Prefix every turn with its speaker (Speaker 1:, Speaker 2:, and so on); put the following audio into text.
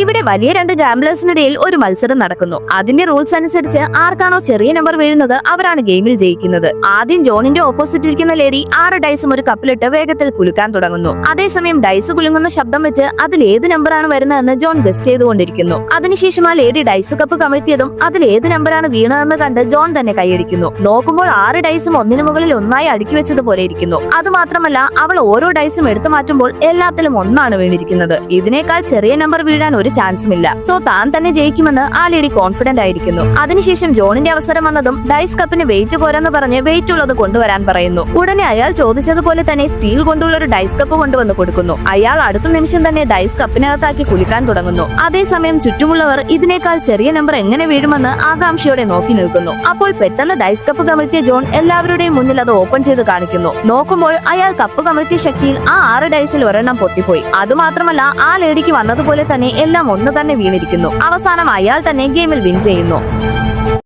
Speaker 1: ഇവിടെ വലിയ രണ്ട് ഗാംബ്ലേഴ്സിനിടയിൽ ഒരു മത്സരം നടക്കുന്നു. അതിന്റെ റൂൾസ് അനുസരിച്ച് ആർക്കാണോ ചെറിയ നമ്പർ വീഴുന്നത് അവരാണ് ഗെയിമിൽ ജയിക്കുന്നത്. ആദ്യം ജോണിന്റെ ഓപ്പോസിറ്റ് ഇരിക്കുന്ന ലേഡി 6 ഡൈസും ഒരു കപ്പിലിട്ട് വേഗത്തിൽ കുലുക്കാൻ തുടങ്ങുന്നു. അതേസമയം ഡൈസ് കുലുങ്ങുന്ന ശബ്ദം വെച്ച് അതിൽ ഏത് നമ്പറാണ് വരുന്നതെന്ന് ജോൺ ഗസ് ചെയ്തുകൊണ്ടിരിക്കുന്നു. അതിനുശേഷം ആ ലേഡി ഡൈസ് കപ്പ് കമഴ്ത്തിയതും അതിൽ ഏത് നമ്പറാണ് വീണതെന്ന് കണ്ട് ജോൺ തന്നെ കൈയടിക്കുന്നു. നോക്കുമ്പോൾ 6 ഡൈസും ഒന്നിനു മുകളിൽ ഒന്നായി അടുക്കി വെച്ചതുപോലെ ഇരിക്കുന്നു. അത് മാത്രമല്ല അവൾ ഓരോ ഡൈസും എടുത്തു മാറ്റുമ്പോൾ എല്ലാത്തിലും ഒന്നാണ് വീണിരിക്കുന്നത്. ഇതിനേക്കാൾ ചെറിയ നമ്പർ വീഴാൻ ഒരു ചാൻസും ഇല്ല. സോ താൻ തന്നെ ജയിക്കുമെന്ന് ആ ലേഡി കോൺഫിഡന്റ് ആയിരിക്കുന്നു. അതിനുശേഷം ജോണിന്റെ അവസരം വന്നതും ഡൈസ് കപ്പിന് വെയിറ്റ് പോരെന്ന് പറഞ്ഞ് വെയിറ്റ് ഉള്ളത് കൊണ്ടുവരാൻ പറയുന്നു. ഉടനെ അയാൾ ചോദിച്ചതുപോലെ തന്നെ സ്റ്റീൽ കൊണ്ടുള്ള ഒരു ഡൈസ് കപ്പ് കൊണ്ടുവന്ന് കൊടുക്കുന്നു. അയാൾ അടുത്ത നിമിഷം തന്നെ ഡൈസ് കപ്പിനകത്താക്കി കുലിക്കാൻ തുടങ്ങുന്നു. അതേസമയം ചുറ്റുമുള്ളവർ ഇതിനേക്കാൾ ചെറിയ നമ്പർ എങ്ങനെ വീഴുമെന്ന് ആകാംക്ഷയോടെ നോക്കി നിൽക്കുന്നു. അപ്പോൾ പെട്ടെന്ന് ഡൈസ് കപ്പ് കമഴ്ത്തിയ ജോൺ എല്ലാവരുടെയും മുന്നിൽ അത് ഓപ്പൺ ചെയ്ത് കാണിക്കുന്നു. നോക്കുമ്പോൾ അയാൾ കപ്പ് കമഴ്ത്തിയ ശക്തിയിൽ ആ 6 ഡൈസിൽ ഒരെണ്ണം പൊട്ടിപ്പോയി. അതുമാത്രമല്ല ആ ലേഡിക്ക് വന്നതുപോലെ തന്നെ എല്ലാം ഒന്ന് തന്നെ വീണിരിക്കുന്നു. അവസാനം അയാൾ തന്നെ ഗെയിമിൽ വിൻ ചെയ്യുന്നു.